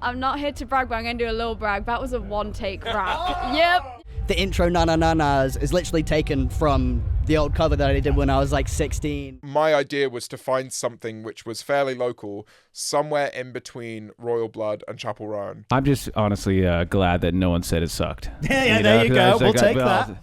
I'm not here to brag, but I'm going to do a little brag. That was a one-take rap. Yep. The intro Na Na Na Nas is literally taken from the old cover that I did when I was like 16. My idea was to find something which was fairly local, somewhere in between Royal Blood and Chappell Roan. I'm just honestly glad that no one said it sucked. Yeah, there you go. We'll take that.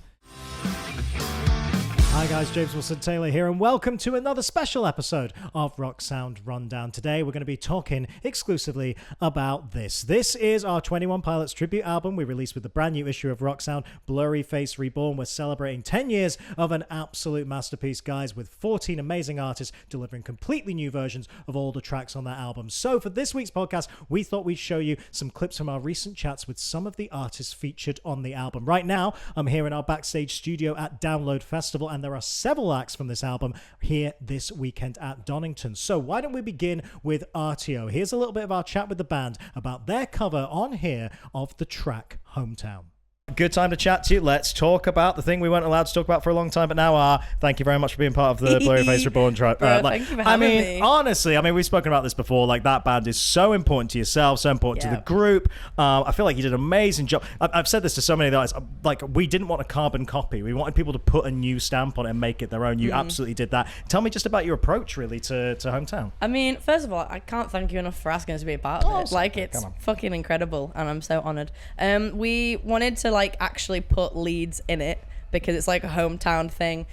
Hi guys, James Wilson Taylor here, and welcome to another special episode of Rock Sound Rundown. Today we're going to be talking exclusively about this. This is our 21 Pilots tribute album we released with the brand new issue of Rock Sound, Blurryface Reborn. We're celebrating 10 years of an absolute masterpiece, guys, with 14 amazing artists delivering completely new versions of all the tracks on that album. So for this week's podcast, we thought we'd show you some clips from our recent chats with some of the artists featured on the album. Right now, I'm here in our backstage studio at Download Festival, and there are several acts from this album here this weekend at Donington. So why don't we begin with Artio? Here's a little bit of our chat with the band about their cover on here of the track Hometown. Good time to chat to you. Let's talk about the thing we weren't allowed to talk about for a long time, but now are. Thank you very much for being part of the Blurryface Reborn tribe. Thank you for having me. Honestly, we've spoken about this before. Like, that band is so important to yourself, so important to the group. I feel like you did an amazing job. I've said this to so many guys. Like, we didn't want a carbon copy. We wanted people to put a new stamp on it and make it their own. You absolutely did that. Tell me just about your approach, really, to Hometown. I mean, first of all, I can't thank you enough for asking us to be a part of it. Like, it's fucking incredible, and I'm so honoured. We wanted to, like, actually put Leeds in it because it's like a hometown thing.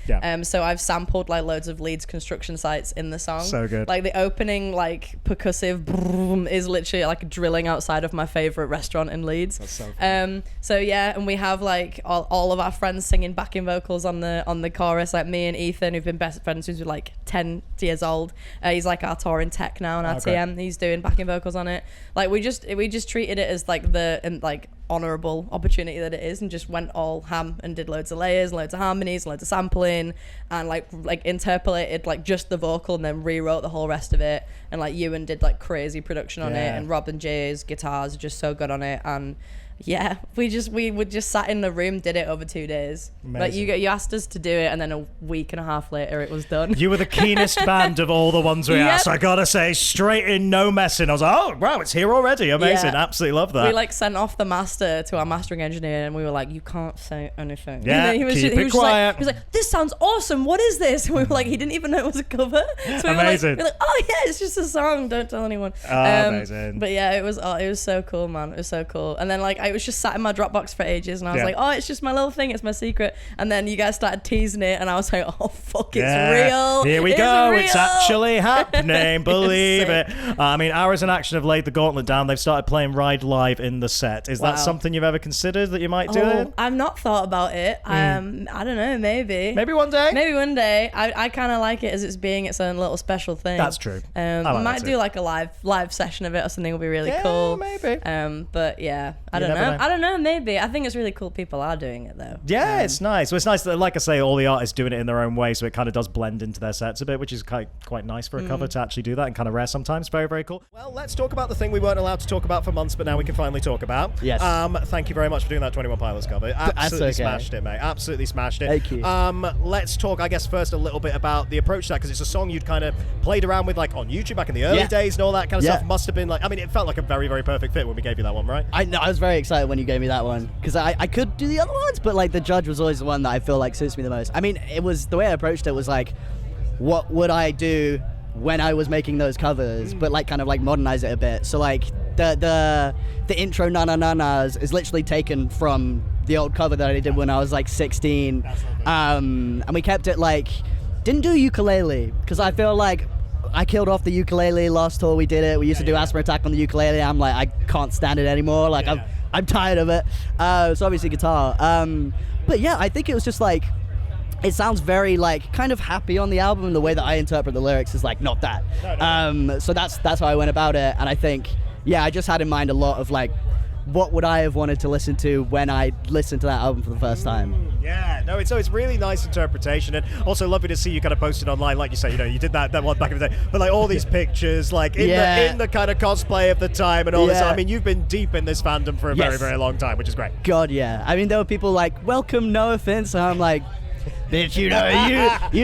So I've sampled like loads of Leeds construction sites in the song. So good. Like the opening like percussive boom is literally like drilling outside of my favorite restaurant in Leeds. That's so cool. So yeah, and we have like all of our friends singing backing vocals on the chorus, like me and Ethan, who've been best friends since we were like 10 years old. He's like our touring tech now on our TM. He's doing backing vocals on it. Like we just treated it as like the honorable opportunity that it is, and just went all ham and did loads of layers, loads of harmonies, loads of sampling, and like interpolated like just the vocal and then rewrote the whole rest of it. And like Ewan did like crazy production on it, and Rob and Jay's guitars are just so good on it. And yeah, we just sat in the room, did it over 2 days. Amazing. Like you asked us to do it, and then a week and a half later it was done. You were the keenest band of all the ones we asked. I gotta say, straight in, no messing. I was like, oh wow, it's here already. Amazing. Absolutely love that. We like sent off the master to our mastering engineer, and we were like, you can't say anything. Yeah, he was quiet. He was like, this sounds awesome. What is this? And we were like, he didn't even know it was a cover. So amazing. We were like, oh yeah, it's just a song. Don't tell anyone. Amazing. But yeah, it was so cool, man. It was so cool. And then like I was just sat in my Dropbox for ages, and I was like, oh, it's just my little thing, it's my secret. And then you guys started teasing it, and I was like, oh fuck, it's real. Here we go. It's actually happening. Believe it. ArrowsinAction have laid the gauntlet down. They've started playing Ride live in the set. Is that something you've ever considered that you might do it? I've not thought about it. I don't know, maybe one day. I kind of like it as it's being its own little special thing. That's true. I might do like a live session of it or something. Will be really cool. Maybe. But yeah, I don't know, maybe. I think it's really cool people are doing it though. Yeah, it's nice. Well, it's nice that, like I say, all the artists doing it in their own way, so it kind of does blend into their sets a bit, which is quite nice for a cover to actually do that, and kind of rare sometimes. Very, very cool. Well, let's talk about the thing we weren't allowed to talk about for months, but now we can finally talk about. Yes. Thank you very much for doing that 21 Pilots cover. Absolutely smashed it, mate. Absolutely smashed it. Thank you. Let's talk, I guess, first a little bit about the approach to that, because it's a song you'd kind of played around with like on YouTube back in the early days and all that kind of stuff. Must have been like, it felt like a very, very perfect fit when we gave you that one, right? I know. I was very excited when you gave me that one, because I could do the other ones, but like the judge was always the one that I feel like suits me the most. It was the way I approached it was like, what would I do when I was making those covers, but like kind of like modernize it a bit. So like the intro Na Na Na Nas is literally taken from the old cover that I did when I was like 16. And we kept it like, didn't do ukulele, because I feel like I killed off the ukulele last tour we did it. We used to do Asthma Attack on the ukulele. I'm like, I can't stand it anymore. Like I'm tired of it. So obviously guitar. But yeah, I think it was just like, it sounds very like kind of happy on the album, and the way that I interpret the lyrics is like not that. So that's how I went about it. And I think, I just had in mind a lot of like, what would I have wanted to listen to when I listened to that album for the first time? It's really nice interpretation, and also lovely to see you kind of posted online, like you say, you did that one back in the day, but like all these pictures, like in the kind of cosplay of the time and all this. You've been deep in this fandom for a very, very long time, which is great. God, yeah. There were people like, welcome NOAHFINNCE, and I'm like, bitch. You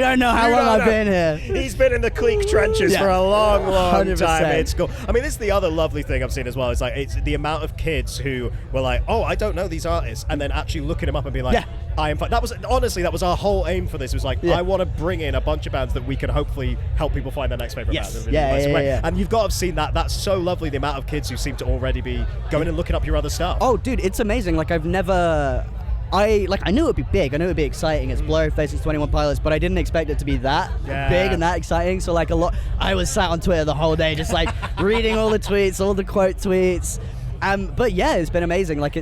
don't know how long I've been here. He's been in the clique trenches for a long 100%. time. It's cool. I mean, this is the other lovely thing I've seen as well. It's like it's the amount of kids who were like, oh, I don't know these artists, and then actually looking them up and being like, I am. That was honestly our whole aim for this. Was like, I want to bring in a bunch of bands that we can hopefully help people find their next favorite band. Yeah. And you've got to have seen that. That's so lovely. The amount of kids who seem to already be going and looking up your other stuff. Oh, dude, it's amazing. Like I knew it would be big. I knew it would be exciting. It's Blurryface, it's 21 Pilots, but I didn't expect it to be that big and that exciting. So like I was sat on Twitter the whole day, just like reading all the tweets, all the quote tweets. But yeah, it's been amazing. Like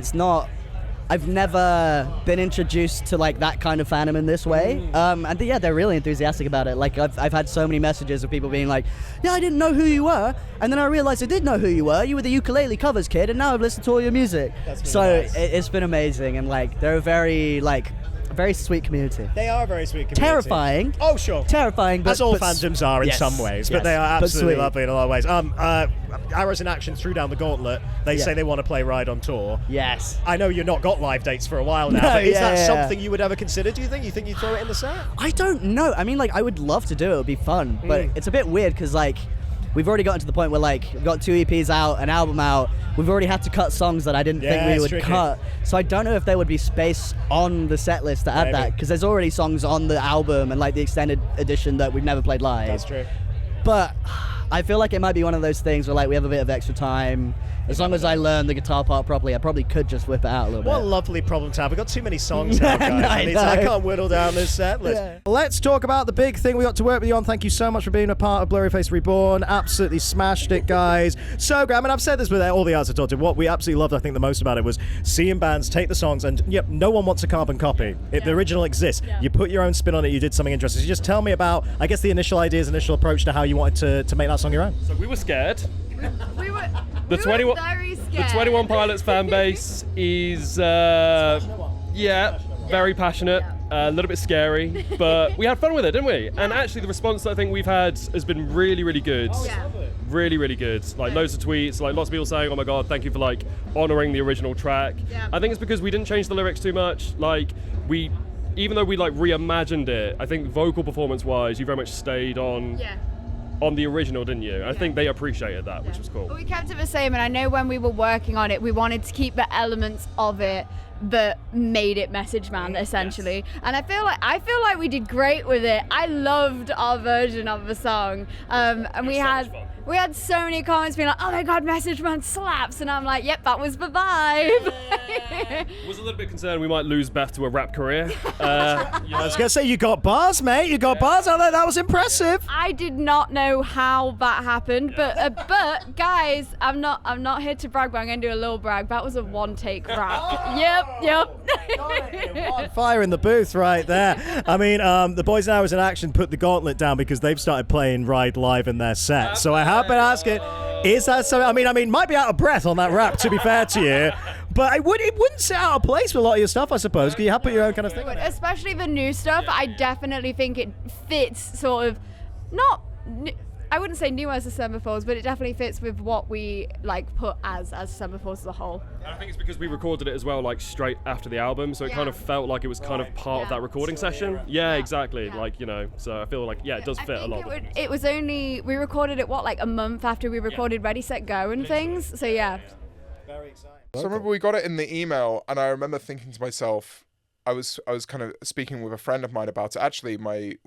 I've never been introduced to like that kind of fandom in this way. And yeah, they're really enthusiastic about it. Like I've had so many messages of people being like, yeah, I didn't know who you were. And then I realized I did know who you were. You were the ukulele covers kid, and now I've listened to all your music. So nice. It's been amazing. And like, they're a very sweet community. They are a very sweet community. Terrifying. Oh, sure. Terrifying. As all fandoms are in some ways, but they are absolutely lovely in a lot of ways. ArrowsinAction threw down the gauntlet. They say they want to play Ride on tour. Yes. I know you're not got live dates for a while now, but is that something you would ever consider, do you think? You think you'd throw it in the set? I don't know. I mean, like, I would love to do it. It would be fun. But it's a bit weird because, like, we've already gotten to the point where, like, we've got 2 EPs out, an album out. We've already had to cut songs that I didn't think we would cut. So I don't know if there would be space on the set list to add that, because there's already songs on the album and, like, the extended edition that we've never played live. That's true. But I feel like it might be one of those things where, like, we have a bit of extra time. As long as I learn the guitar part properly, I probably could just whip it out a little bit. What a lovely problem to have. We've got too many songs now, guys. I can't whittle down this set list. Let's talk about the big thing we got to work with you on. Thank you so much for being a part of Blurryface Reborn. Absolutely smashed it, guys. So great. I mean, I've said this with all the artists I talked to. What we absolutely loved, I think, the most about it was seeing bands take the songs and, no one wants a carbon copy. The original exists. You put your own spin on it. You did something interesting. So just tell me about, I guess, the initial ideas, initial approach to how you wanted to make that song your own. So we were scared. We were The 21 very scared. The 21 Pilots fan base is very passionate, a little bit scary, but we had fun with it, didn't we? And actually the response that I think we've had has been really, really good. Really, really good. Like loads of tweets, like lots of people saying, oh my god, thank you for like honouring the original track. I think it's because we didn't change the lyrics too much. Like even though we like reimagined it, I think vocal performance wise, you very much stayed on the original, didn't you? I think they appreciated that, which was cool. Well, we kept it the same, and I know when we were working on it, we wanted to keep the elements of it that made it Message Man, essentially. And I feel like we did great with it. I loved our version of the song, and we had so many comments being like, oh my god, Message Man slaps, and I'm like, yep, that was the vibe. Was a little bit concerned we might lose Beth to a rap career. I was gonna say, you got bars, mate. You got bars out there. That was impressive. I did not know how that happened, but guys, I'm not here to brag, but I'm gonna do a little brag. That was a one-take rap. Yep. Fire in the booth right there. I mean, the boys in ArrowsinAction put the gauntlet down because they've started playing Ride live in their set. So I have been asking, is that something? I mean, might be out of breath on that rap, to be fair to you, but it wouldn't sit out of place with a lot of your stuff, I suppose, because you have put your own kind of thing on it. Especially the new stuff, I definitely think it fits sort of, I wouldn't say new as AsDecemberFalls, but it definitely fits with what we like put as AsDecemberFalls as a whole. And I think it's because we recorded it as well, like straight after the album, so it kind of felt like it was kind of part of that recording session. Exactly. Like, so I feel like, it does fit a lot. It was only, we recorded it, like a month after we recorded Ready, Set, Go and things, so yeah. Very exciting. So I remember we got it in the email, and I remember thinking to myself, I was kind of speaking with a friend of mine about it. Actually, a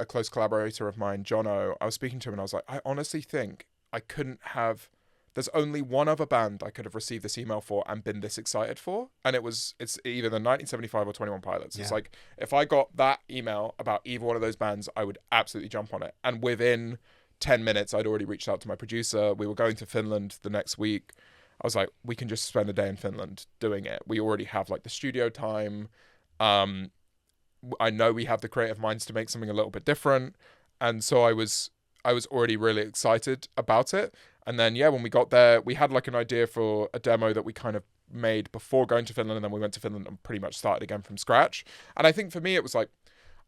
close collaborator of mine, Jono, I was speaking to him and I was like, I honestly think I couldn't have. There's only one other band I could have received this email for and been this excited for, and it's either the 1975 or 21 Pilots. It's like if I got that email about either one of those bands, I would absolutely jump on it. And within 10 minutes, I'd already reached out to my producer. We were going to Finland the next week. I was like, we can just spend a day in Finland doing it. We already have like the studio time. I know we have the creative minds to make something a little bit different. And so I was already really excited about it. And then, when we got there, we had like an idea for a demo that we kind of made before going to Finland. And then we went to Finland and pretty much started again from scratch. And I think for me, it was like,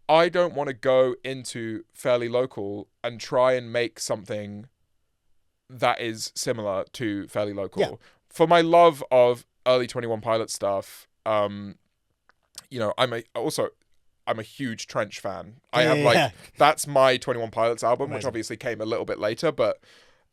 I don't want to go into fairly local and try and make something that is similar to fairly local. For my love of early 21 Pilot stuff, I I'm a huge Trench fan. I have like that's my 21 Pilots album, which obviously came a little bit later, but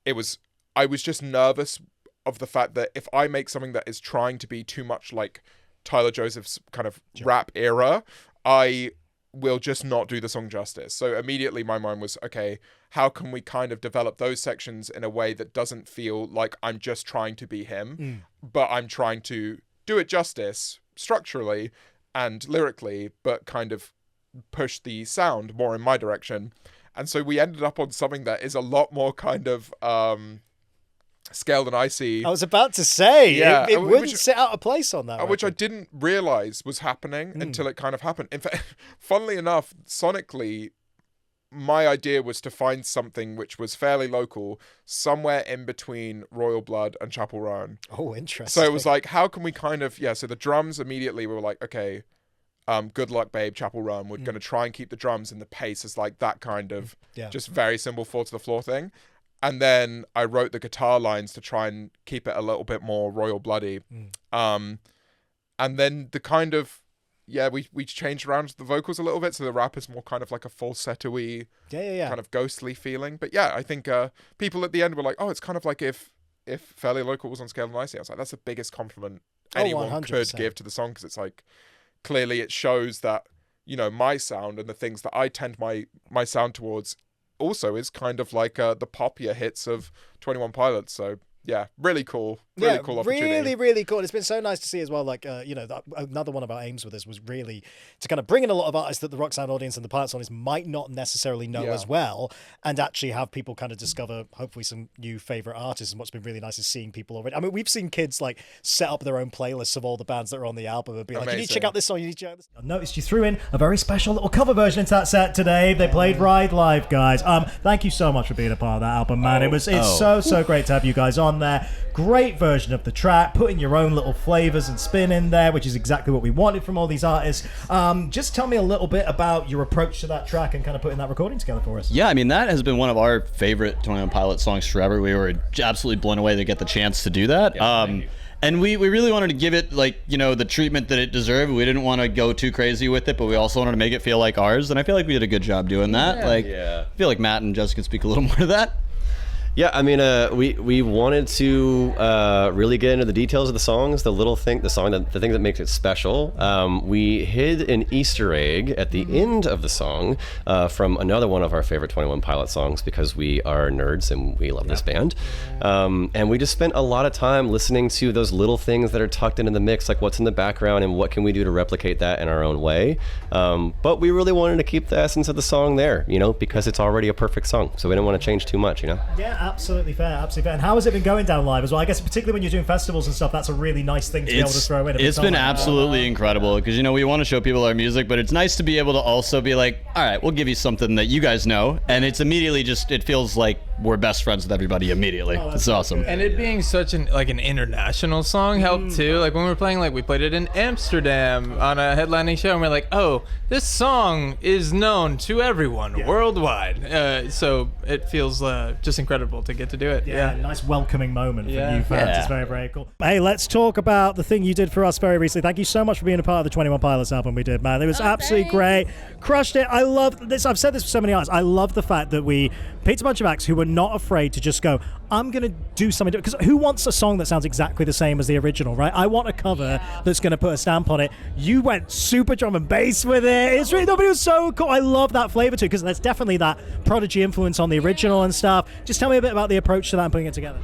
I was just nervous of the fact that if I make something that is trying to be too much like Tyler Joseph's kind of rap era, I will just not do the song justice. So immediately my mind was, okay, how can we kind of develop those sections in a way that doesn't feel like I'm just trying to be him, but I'm trying to do it justice structurally and lyrically, but kind of push the sound more in my direction. And so we ended up on something that is a lot more kind of Scaled and Icy. I was about to say, it wouldn't sit out of place on that. Which I didn't realize was happening until it kind of happened. In fact, funnily enough, sonically, my idea was to find something which was fairly local, somewhere in between Royal Blood and Chappell Roan. Oh, interesting. So it was like, how can we kind of, so the drums immediately we were like, okay, Good Luck Babe, Chappell Roan. We're going to try and keep the drums and the pace as like that kind of just very simple 4 to the floor thing. And then I wrote the guitar lines to try and keep it a little bit more Royal Bloody. And then the kind of, we changed around the vocals a little bit, so the rap is more kind of like a falsetto-y, kind of ghostly feeling. But I think people at the end were like, oh, it's kind of like if Fairly Local was on Scaled and Icy. I was like, that's the biggest compliment anyone 100%. could give to the song, because it's like, clearly it shows that, my sound and the things that I tend my sound towards also is kind of like the poppier hits of 21 Pilots. So really cool. Really cool opportunity. Really, really cool. It's been so nice to see as well, like, another one of our aims with this was really to kind of bring in a lot of artists that the Rock Sound audience and the Pilots audience might not necessarily know as well, and actually have people kind of discover, hopefully, some new favourite artists. And what's been really nice is seeing people already. I mean, we've seen kids, like, set up their own playlists of all the bands that are on the album and be like, you need to check out this song, you need to check out this. I noticed you threw in a very special little cover version into that set today. They played Ride Live, guys. Thank you so much for being a part of that album, man. It's so great to have you guys on there. Great version of the track, putting your own little flavors and spin in there, which is exactly what we wanted from all these artists. Just tell me a little bit about your approach to that track and kind of putting that recording together for us. Yeah, I mean, that has been one of our favorite 21 Pilots songs forever. We were absolutely blown away to get the chance to do that. And we really wanted to give it, like, the treatment that it deserved. We didn't want to go too crazy with it, but we also wanted to make it feel like ours. And I feel like we did a good job doing that. I feel like Matt and Jess could speak a little more to that. Yeah, I mean, we wanted to really get into the details of the songs, the thing that makes it special. We hid an Easter egg at the end of the song from another one of our favorite 21 Pilot songs, because we are nerds and we love this band. And we just spent a lot of time listening to those little things that are tucked into the mix, like what's in the background and what can we do to replicate that in our own way. But we really wanted to keep the essence of the song there, because it's already a perfect song. So we didn't want to change too much, Yeah, absolutely fair. And how has it been going down live as well? I guess particularly when you're doing festivals and stuff, that's a really nice thing to be able to throw in. It's been absolutely incredible, because we want to show people our music, but it's nice to be able to also be like, all right, we'll give you something that you guys know, and it's immediately it feels like we're best friends with everybody immediately. It's awesome. And it being such an international song helped too. Like when we were playing, we played it in Amsterdam on a headlining show, and we're like, oh, this song is known to everyone worldwide. So it feels just incredible to get to do it. Yeah, nice welcoming moment for new fans. It's very, very cool. Hey, let's talk about the thing you did for us very recently. Thank you so much for being a part of the 21 Pilots album we did, man. It was absolutely great. Crushed it. I love this. I've said this for so many artists. I love the fact that we picked a bunch of acts who were not afraid to just go, I'm going to do something different. Because who wants a song that sounds exactly the same as the original, right? I want a cover that's going to put a stamp on it. You went super drum and bass with it. It's really, it was so cool. I love that flavor too, because there's definitely that Prodigy influence on the original and stuff. Just tell me a bit about the approach to that and putting it together.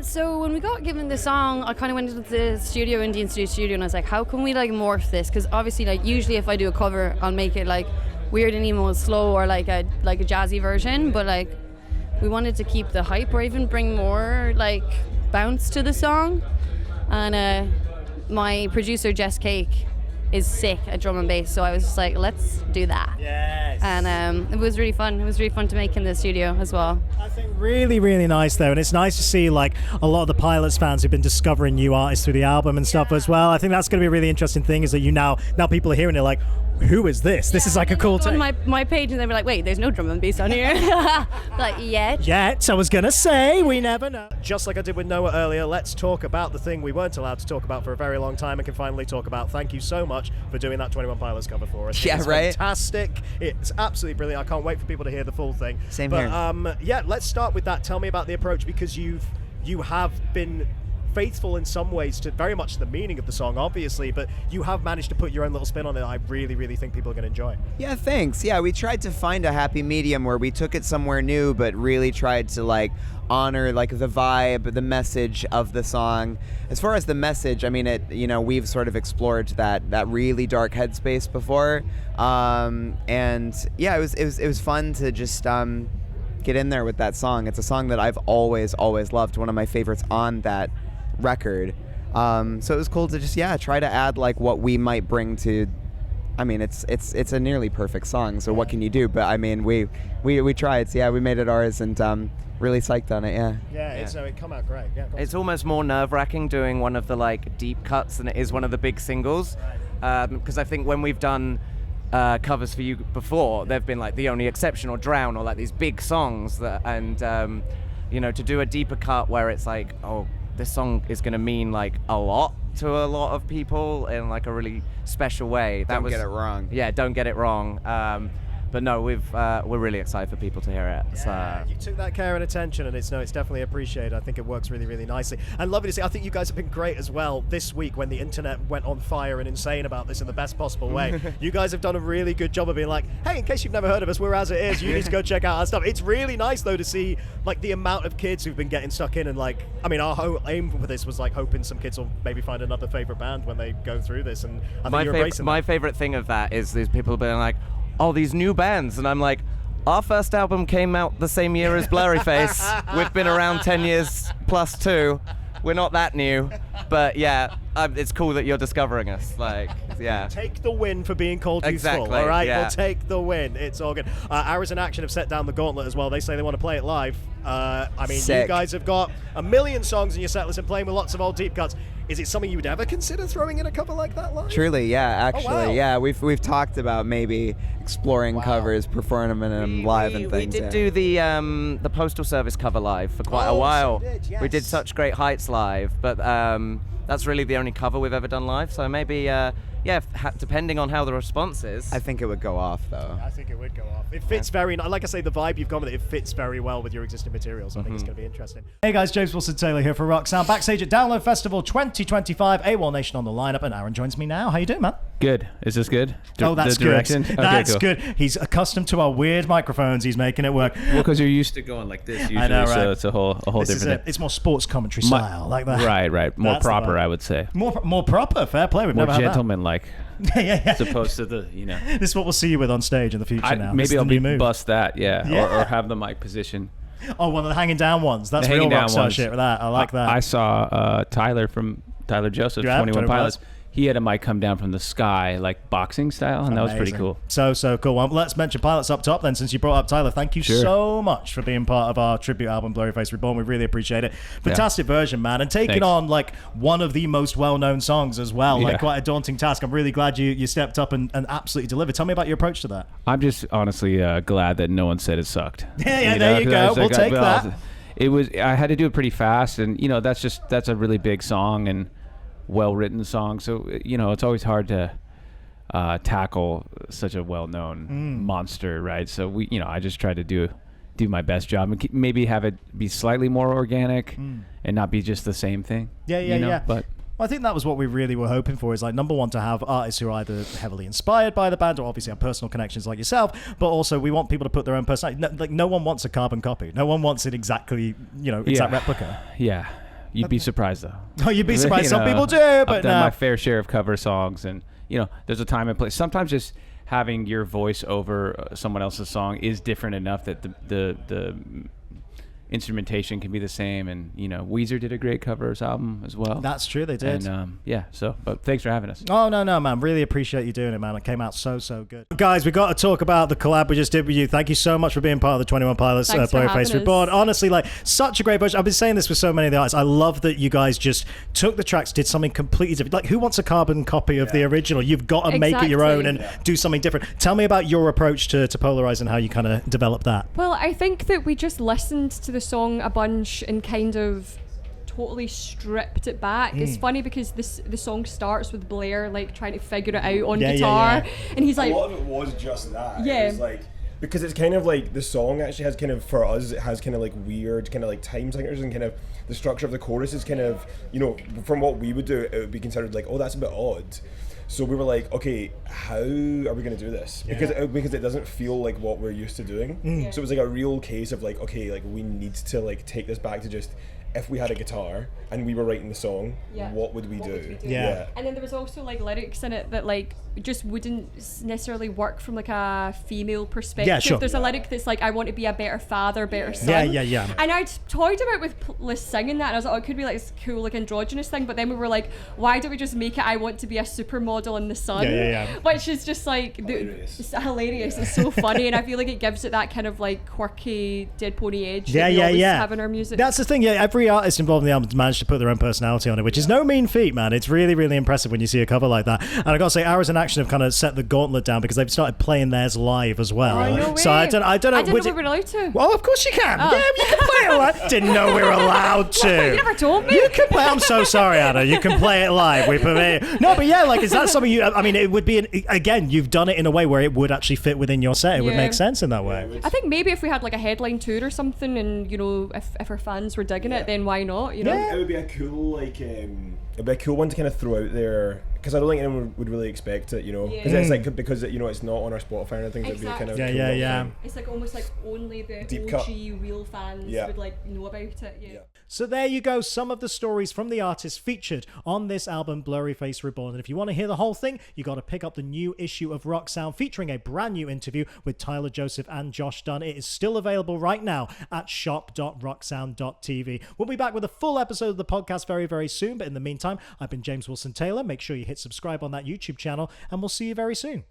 So when we got given the song, I kind of went into the studio, Indian studio, and I was like, how can we morph this? Because obviously, usually if I do a cover, I'll make it weird and emo and slow, or like a jazzy version. But we wanted to keep the hype, or even bring more bounce to the song. And my producer Jess Cake is sick at drum and bass, so I was just like, let's do that. Yes. And it was really fun. It was really fun to make in the studio as well. I think really, really nice though, and it's nice to see a lot of the Pilots fans who've been discovering new artists through the album and stuff as well. I think that's going to be a really interesting thing, is that now people are hearing it who is this? This is like a cool On take. my page, and they were like, wait, there's no drum and bass on here. Like, yet. Yet, I was gonna say, we never know. Just like I did with Noah earlier, let's talk about the thing we weren't allowed to talk about for a very long time and can finally talk about. Thank you so much for doing that 21 Pilots cover for us. Yeah, it's right? Fantastic. It's absolutely brilliant. I can't wait for people to hear the full thing. Same but, here. Yeah, let's start with that. Tell me about the approach, because you have been faithful in some ways to very much the meaning of the song, obviously, but you have managed to put your own little spin on it. I really, really think people are going to enjoy it. Yeah, thanks. Yeah, we tried to find a happy medium where we took it somewhere new, but really tried to like honor like the vibe, the message of the song. As far as the message, I mean, we've sort of explored that really dark headspace before, and yeah, it was fun to just get in there with that song. It's a song that I've always loved. One of my favorites on that record. So it was cool to just try to add like what we might bring to. I mean, it's a nearly perfect song, so what can you do? But I mean, we tried. So yeah, we made it ours, and really psyched on it. It come out great. It's almost more nerve-wracking doing one of the like deep cuts than it is one of the big singles, because I think when we've done covers for you before, they've been like The Only Exception or Drown, or like these big songs that, and to do a deeper cut where it's like, oh, this song is going to mean like a lot to a lot of people in like a really special way. Don't get it wrong. Yeah, don't get it wrong. But no, we're really excited for people to hear it. Yeah, you took that care and attention, and it's definitely appreciated. I think it works really, really nicely. And lovely to see. I think you guys have been great as well this week when the internet went on fire and insane about this in the best possible way. You guys have done a really good job of being like, hey, in case you've never heard of us, we're As It Is. You need to go check out our stuff. It's really nice though to see like the amount of kids who've been getting stuck in, and like, I mean, our whole aim for this was like hoping some kids will maybe find another favorite band when they go through this. And I think you're embracing my favorite thing of that is these people being like, oh, these new bands, and I'm like, our first album came out the same year as Blurryface. We've been around 10 years plus too. We're not that new, but yeah, it's cool that you're discovering us. Like, yeah. Take the win for being called Exactly, useful, all right? yeah. We'll take the win. It's all good. ArrowsinAction have set down the gauntlet as well. They say they want to play it live. I mean, Sick. You guys have got a million songs in your set list and playing with lots of old deep cuts. Is it something you would ever consider throwing in a cover like that live? Truly, yeah, actually, wow. yeah. We've talked about maybe exploring covers, performing them live and things. We did do the Postal Service cover live for quite a while. We did Such Great Heights live, but that's really the only cover we've ever done live. So maybe, depending on how the response is. I think it would go off though. I think it would go off. It fits very, like I say, the vibe you've gone with it fits very well with your existing materials. I think it's going to be interesting. Hey guys, James Wilson Taylor here for Rock Sound, backstage at Download Festival 2025. AwolNation on the lineup, and Aaron joins me now. How you doing, man? Good. Is this good? Oh, that's the direction? good. Okay, That's cool. good. He's accustomed to our weird microphones. He's making it work. Well, because you're used to going like this usually, I know, right? so it's a whole This is different it. It's more sports commentary style, like that. Right. More That's the proper, vibe. I would say. More proper. Fair play. We've More never had that. gentleman-like. yeah. As opposed to the, This is what we'll see you with on stage in the future now. This Maybe is the I'll new move. bust that, or have the mic position. Oh, one of the hanging down ones. That's The real hanging down rockstar ones. shit with that. I like that. I saw Tyler Joseph, You have? 21 Pilots. He had a mic come down from the sky, like boxing style, and that was pretty cool. So cool. Well, let's mention Pilots up top then, since you brought up Tyler. Thank you so much for being part of our tribute album, Blurryface Reborn. We really appreciate it. Fantastic version, man. And taking on like one of the most well-known songs as well. Like quite a daunting task. I'm really glad you stepped up and absolutely delivered. Tell me about your approach to that. I'm just honestly glad that no one said it sucked. There you go. We'll take that. I had to do it pretty fast, and that's a really big song and well-written song, so it's always hard to tackle such a well-known monster, right? So I just tried to do my best job and maybe have it be slightly more organic and not be just the same thing. Yeah. But I think that was what we really were hoping for, is like, number one, to have artists who are either heavily inspired by the band or obviously have personal connections like yourself, but also we want people to put their own personality. No one wants a carbon copy. No one wants it exactly, exact replica. Yeah. You'd be surprised though. Oh, you'd be surprised. Some people do, but I've done my fair share of cover songs, and there's a time and place. Sometimes just having your voice over someone else's song is different enough that the instrumentation can be the same. And Weezer did a great covers album as well. That's true, they did. And but thanks for having us. Oh, no, man. Really appreciate you doing it, man. It came out so good. Guys, we got to talk about the collab we just did with you. Thank you so much for being part of the 21 Pilots Blurryface Reborn. Honestly, like, such a great bunch. I've been saying this with so many of the artists. I love that you guys just took the tracks, did something completely different. Like, who wants a carbon copy of the original? You've got to make it your own and do something different. Tell me about your approach to Polarize and how you kind of developed that. Well, I think that we just listened to the song a bunch and kind of totally stripped it back. It's funny because the song starts with Blair like trying to figure it out on guitar, and he's like, a lot of it was just that. Yeah. It was like, because it's kind of like the song actually has kind of, for us, it has kind of like weird kind of like time signatures, and kind of the structure of the chorus is kind of, from what we would do, it would be considered like, oh, that's a bit odd. So we were like, okay, how are we going to do this? Because it doesn't feel like what we're used to doing. So it was like a real case of like, okay, like we need to like take this back to just, if we had a guitar and we were writing the song, what would we do? Yeah. And then there was also like lyrics in it that like just wouldn't necessarily work from like a female perspective. Yeah, sure. There's a lyric that's like, I want to be a better father, better son. Yeah. And I'd toyed about with singing that, and I was like, oh, it could be like this cool like androgynous thing, but then we were like, why don't we just make it I want to be a supermodel in the sun? Which is just like it's hilarious. It's so funny, and I feel like it gives it that kind of like quirky Dead Pony edge that we always have in our music. That's the thing. Every artist involved in the album managed to put their own personality on it, which is no mean feat, man. It's really, really impressive when you see a cover like that. And I gotta say, ArrowsinAction have kind of set the gauntlet down because they've started playing theirs live as well. Oh, no way. So I don't know. I didn't know we were allowed to. Well, of course you can. Yeah, you can play it live. Didn't know we were allowed to. You never told me. You can play. I'm so sorry, Anna. You can play it live. No, but yeah, like, is that something you? I mean, it would be again. You've done it in a way where it would actually fit within your set. It would make sense in that way. I think maybe if we had like a headline tour or something, and if our fans were digging it, then why not? It would be a cool like it'd be a cool one to kind of throw out there, because I don't think anyone would really expect it, because it's like, because it's not on our Spotify and I think it'd be a kind of cool thing. It's like almost like only the Deep OG cut. real fans would like know about it. So there you go, some of the stories from the artists featured on this album, Blurryface Reborn. And if you want to hear the whole thing, you got to pick up the new issue of Rock Sound featuring a brand new interview with Tyler Joseph and Josh Dunn. It is still available right now at shop.rocksound.tv. We'll be back with a full episode of the podcast very, very soon. But in the meantime, I've been James Wilson Taylor. Make sure you hit subscribe on that YouTube channel, and we'll see you very soon.